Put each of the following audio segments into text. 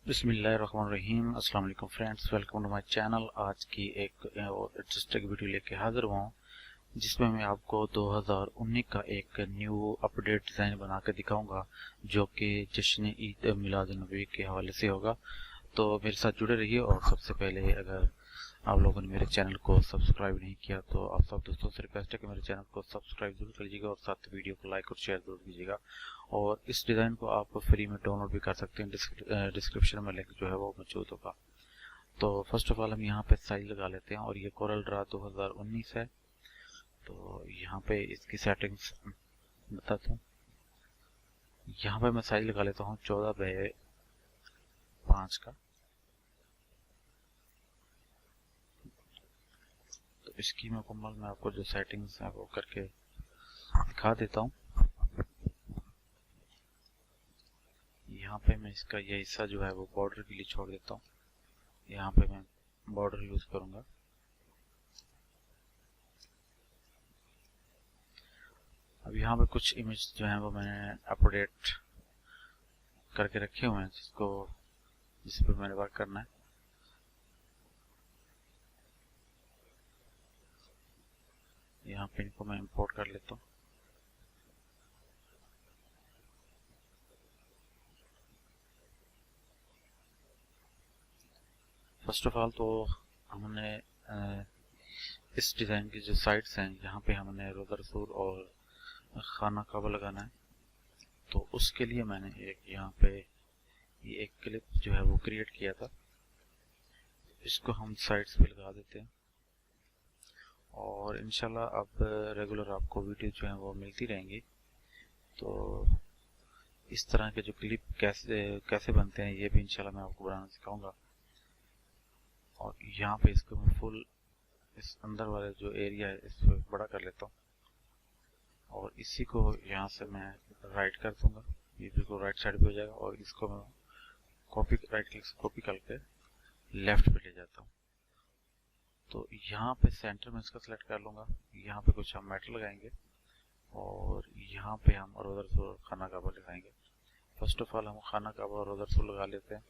बिस्मिल्लाहिर्रहमानिर्रहीम। अस्सलाम वालेकुम friends, welcome to my channel. आज की एक इंटरेस्टिंग वीडियो लेके हाजिर हुआ हूँ, जिसमें मैं आपको 2019 का एक न्यू अपडेट डिज़ाइन बना के दिखाऊंगा, जो कि जश्न ईद मिलाद नबी के हवाले से होगा। तो मेरे साथ जुड़े रहिए। और सबसे पहले, अगर आप लोगों ने मेरे चैनल को सब्सक्राइब नहीं किया तो आप सब दोस्तों से रिक्वेस्ट है कि मेरे चैनल को सब्सक्राइब जरूर कीजिएगा और साथ वीडियो को लाइक और शेयर जरूर कीजिएगा। और इस डिज़ाइन को आप फ्री में डाउनलोड भी कर सकते हैं, डिस्क्रिप्शन में लिंक जो है वो मौजूद होगा। तो फर्स्ट ऑफ ऑल हम यहाँ पे साइज लगा लेते हैं, और ये कोरल ड्रा 2019 है। तो यहाँ पे इसकी सेटिंग्स बताता हूँ। यहाँ पे मैं साइज लगा लेता हूँ 14x5 का। तो इसकी मुकम्मल मैं आपको जो सेटिंग्स है वो करके दिखा देता हूँ। यहाँ पे मैं इसका ये हिस्सा जो है वो बॉर्डर के लिए छोड़ देता हूँ। यहाँ पे मैं बॉर्डर यूज करूंगा। अब यहाँ पे कुछ इमेज जो है वो मैंने अपडेट करके रखे हुए हैं, जिस पर मैंने वर्क करना है। यहाँ पे इनको मैं इंपोर्ट कर लेता हूँ। फर्स्ट ऑफ ऑल तो हमने इस डिज़ाइन की जो साइड्स हैं, यहाँ पे हमने रोज़ा रसूल और खाना काबा लगाना है। तो उसके लिए मैंने यहाँ पे ये एक क्लिप जो है वो क्रिएट किया था। इसको हम साइड्स पे लगा देते हैं, और इंशाल्लाह अब रेगुलर आपको वीडियो जो है वो मिलती रहेंगी। तो इस तरह के जो क्लिप कैसे बनते हैं, ये भी इंशाल्लाह मैं आपको बनाना सिखाऊंगा। और यहाँ पे इसको मैं फुल इस अंदर वाले जो एरिया है इसको बड़ा कर लेता हूँ, और इसी को यहाँ से मैं राइट कर दूंगा। ये बिल्कुल राइट साइड पे हो जाएगा, और इसको मैं राइट क्लिक से कॉपी करके लेफ्ट पे ले जाता हूँ। तो यहाँ पे सेंटर में इसका सिलेक्ट कर लूंगा। यहाँ पे कुछ हम मेटल लगाएंगे, और यहाँ पे हम रोज़ा रसूल और खाना काबा लगाएंगे। फर्स्ट ऑफ ऑल हम खाना काबा और रोज़ा रसूल लगा लेते हैं।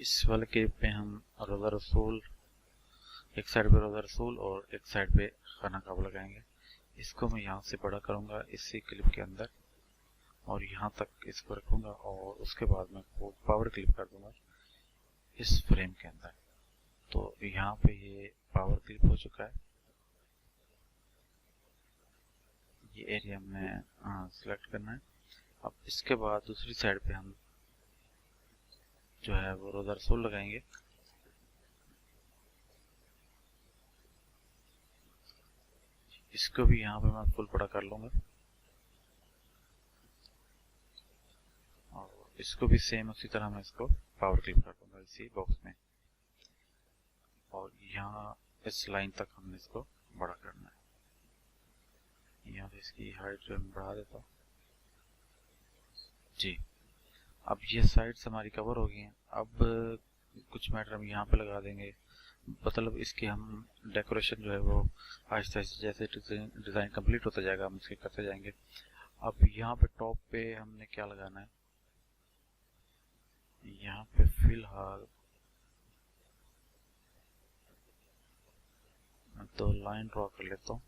इस वाले क्लिप पे हम रोज़ा रसूल, एक साइड पे रोज़ा रसूल और एक साइड पे खाना काबा लगाएंगे। इसको मैं यहाँ से बड़ा करूंगा इसी क्लिप के अंदर, और यहाँ तक इसको रखूंगा, और उसके बाद मैं पावर क्लिप कर दूंगा इस फ्रेम के अंदर। तो यहाँ पे ये पावर क्लिप हो चुका है। ये एरिया में सिलेक्ट करना है। अब इसके बाद दूसरी साइड पे हम जो है वो रोज़ा रसूल लगाएंगे। इसको भी यहाँ पे मैं फुल बड़ा कर लूंगा, और इसको भी सेम उसी तरह मैं इसको पावर क्लिप कर दूंगा इसी बॉक्स में। और यहाँ इस लाइन तक हमने इसको बड़ा करना है। यहाँ से इसकी हाइट जो मैं बढ़ा देता हूँ जी। अब ये साइड्स हमारी कवर हो गई हैं। अब कुछ मैटर हम यहाँ पे लगा देंगे, मतलब इसकी हम डेकोरेशन जो है वो आहिस्ता आहिस्ता जैसे डिज़ाइन कंप्लीट होता जाएगा हम इसके करते जाएंगे। अब यहाँ पे टॉप पे हमने क्या लगाना है, यहाँ पे फिलहाल तो लाइन ड्रॉ कर लेता हूँ।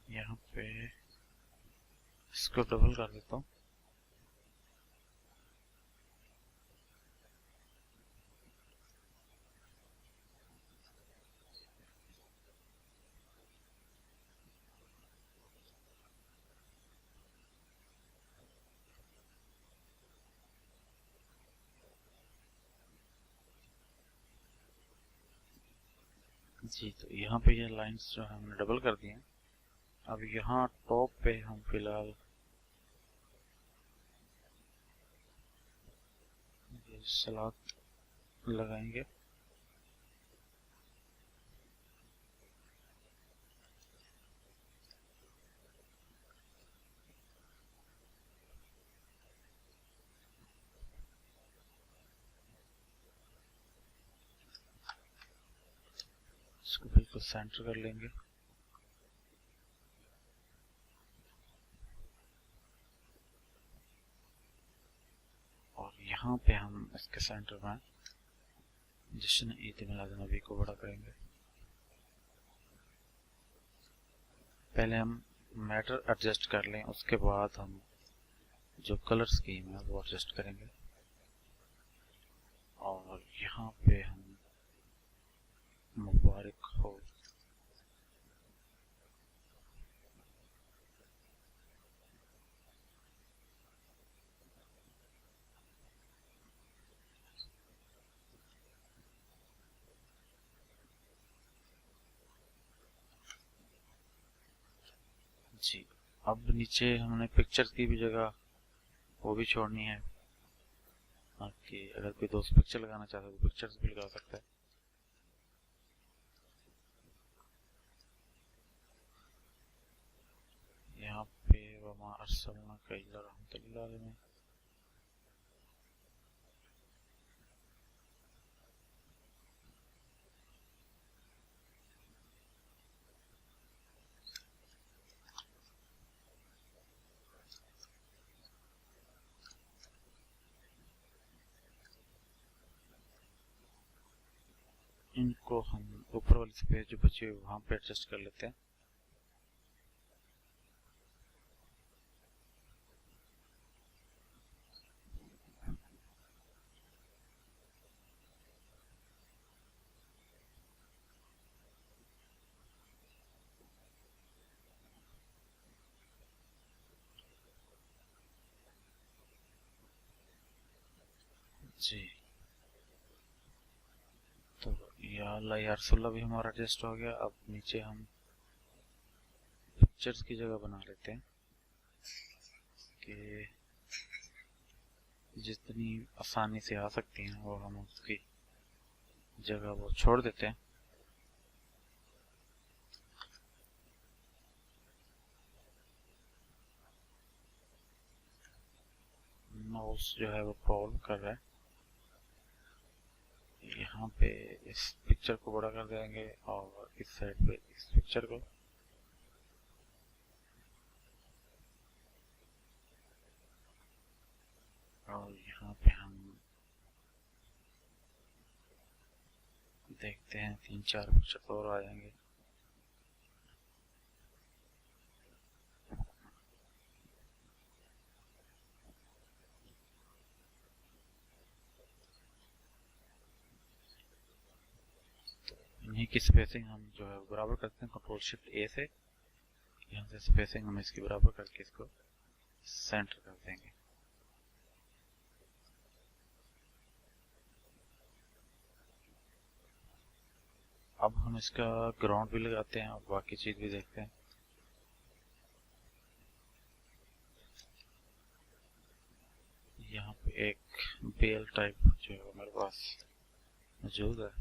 यहाँ पे इसको डबल कर देता हूँ। जी, तो यहाँ पे ये लाइंस जो है हमने डबल कर दी हैं। अब यहाँ टॉप पे हम फिलहाल ये सलाद लगाएंगे। इसको बिल्कुल सेंटर कर लेंगे। और यहाँ पे हम इसके सेंटर में जश्न ईद मिलाद नबी को बड़ा करेंगे। पहले हम मैटर एडजस्ट कर लें, उसके बाद हम जो कलर स्कीम है वो एडजस्ट करेंगे। और यहाँ पे हम मुबारक हो जी। अब नीचे हमने पिक्चर्स की भी जगह वो भी छोड़नी है, ताकि अगर कोई दोस्त पिक्चर लगाना चाहता है तो पिक्चर्स भी लगा सकता है। यहाँ पे वमा अर्सलनाका इल्ला रहमतल लिल आलमीन। इनको हम ऊपर वाली स्पेस जो बची हुई वहां पे एडजस्ट कर लेते हैं। जी, तो या अल्लाह या रसूलल्लाह भी हमारा एडजस्ट हो गया। अब नीचे हम पिक्चर्स की जगह बना लेते हैं कि जितनी आसानी से आ सकती हैं वो हम उसकी जगह वो छोड़ देते हैं। माउस जो है वो प्रॉब्लम कर रहा है। यहाँ पे इस पिक्चर को बड़ा कर देंगे और इस साइड पे इस पिक्चर को। और यहाँ पे हम देखते हैं 3-4 पिक्चर और आ जाएंगे। इन्हीं की स्पेसिंग हम जो है बराबर करते हैं कंट्रोल शिफ्ट ए से। यहाँ से स्पेसिंग हम इसकी बराबर करके इसको सेंटर कर देंगे। अब हम इसका ग्राउंड भी लगाते हैं और बाकी चीज भी देखते हैं। यहाँ पे एक बेल टाइप जो है मेरे पास मौजूद है।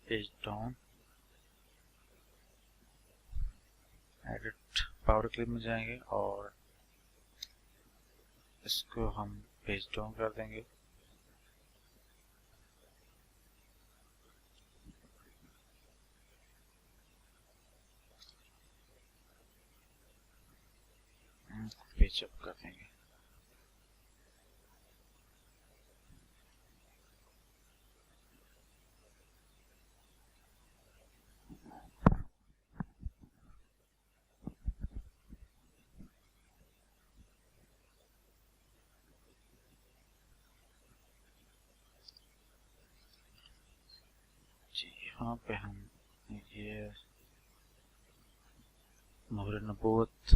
Page down, edit power clip में जाएंगे और इसको हम पेज डाउन कर देंगे। पेज अप कर देंगे। यहाँ पे हम ये मोहर नबूवत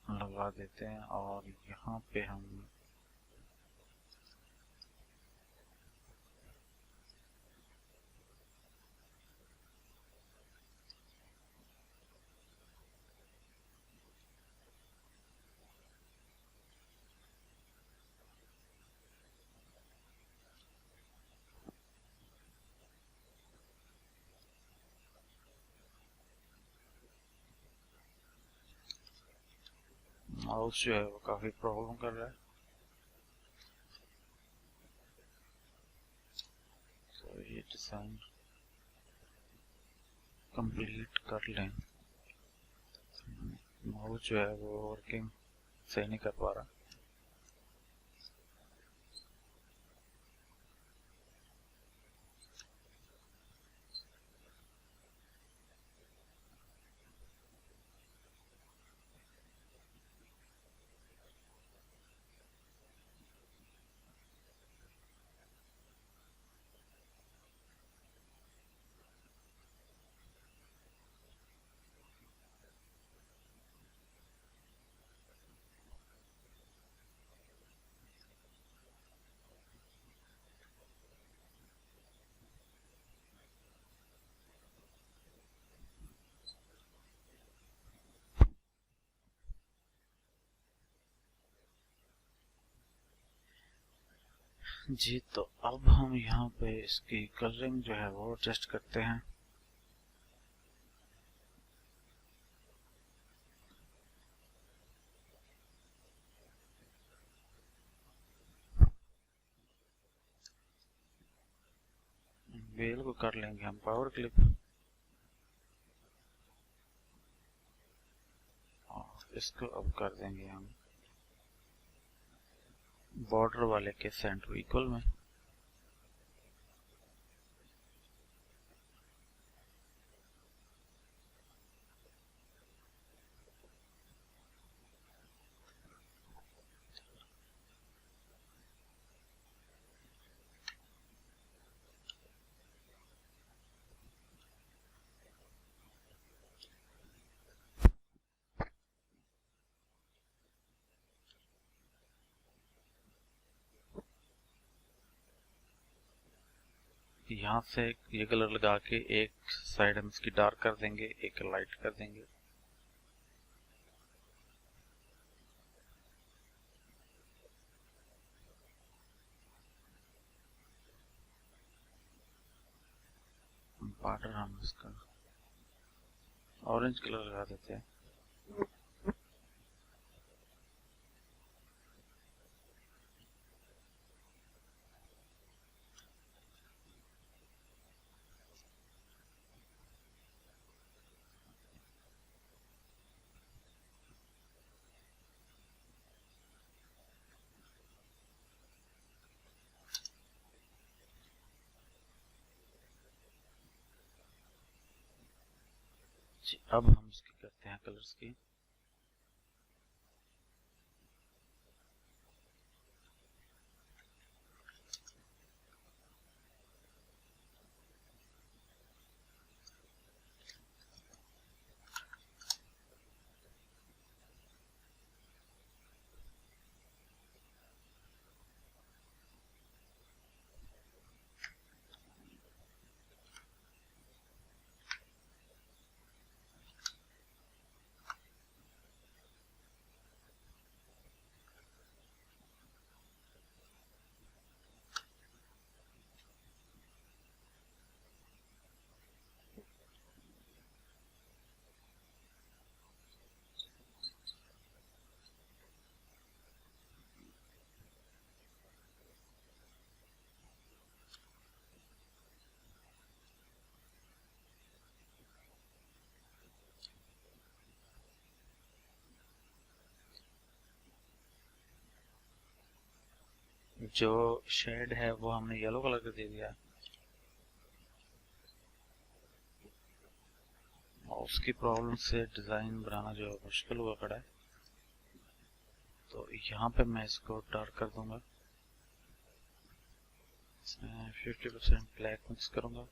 लगा देते हैं और यहाँ पे हम माउस जो है वो काफी प्रॉब्लम कर रहा है, तो ये डिजाइन कंप्लीट कर लें। माउस जो है वो वर्किंग सही नहीं कर पा रहा। जी, तो अब हम यहाँ पे इसकी कलरिंग जो है वो एडजस्ट करते हैं। वेल को कर लेंगे हम पावर क्लिप और इसको अब कर देंगे हम बॉर्डर वाले के सेंटर इक्वल में। यहाँ से ये कलर लगा के एक साइड हम इसकी डार्क कर देंगे, एक लाइट कर देंगे। बॉर्डर हम इसका ऑरेंज कलर लगा देते हैं। जी, अब हम इसकी करते हैं कलर्स की। जो शेड है वो हमने येलो कलर का दे दिया और उसकी प्रॉब्लम से डिजाइन बनाना जो मुश्किल हुआ पड़ा है, तो यहाँ पे मैं इसको डार्क कर दूंगा। 50% ब्लैक मिक्स करूँगा,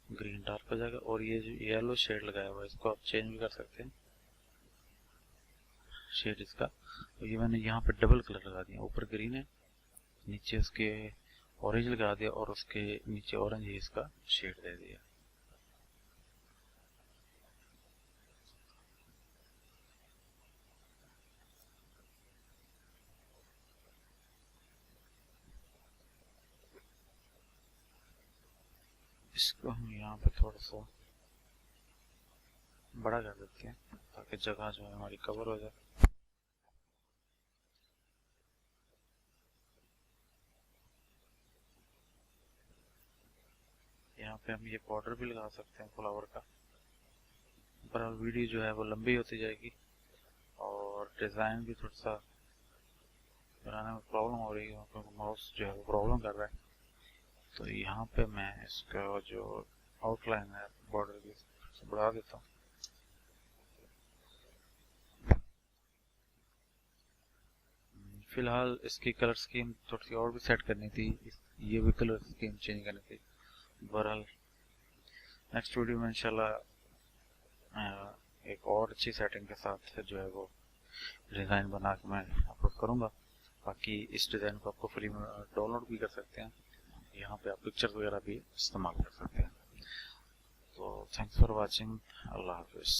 ग्रीन डार्क हो जाएगा। और ये जो येलो शेड लगाया हुआ है इसको आप चेंज भी कर सकते हैं शेड इसका। तो ये मैंने यहाँ पे डबल कलर लगा दिया, ऊपर ग्रीन है, नीचे उसके ऑरेंज लगा दिया और उसके नीचे ऑरेंज ही इसका शेड दे दिया। इसको हम यहाँ पे थोड़ा सा बड़ा कर देते हैं ताकि जगह जो है हमारी कवर हो जाए। यहाँ पे हम ये बॉर्डर भी लगा सकते हैं फ्लावर का। पर वीडियो जो है वो लंबी होती जाएगी और डिज़ाइन भी थोड़ा सा बनाने में प्रॉब्लम हो रही है क्योंकि माउस जो है वो प्रॉब्लम कर रहा है। तो यहाँ पे मैं इसका जो आउटलाइन है बॉर्डर की बढ़ा देता हूँ। फिलहाल इसकी कलर स्कीम थोड़ी सी और भी सेट करनी थी, ये भी कलर स्कीम चेंज करनी थी। बहरहाल नेक्स्ट वीडियो में इंशाल्लाह एक और अच्छी सेटिंग के साथ जो है वो डिज़ाइन बना के मैं अपलोड करूँगा। बाकी इस डिज़ाइन को आपको फ्री में डाउनलोड भी कर सकते हैं, यहाँ पे आप पिक्चर्स वगैरह भी इस्तेमाल कर सकते हैं। तो थैंक्स फॉर वाचिंग, अल्लाह हाफिज़।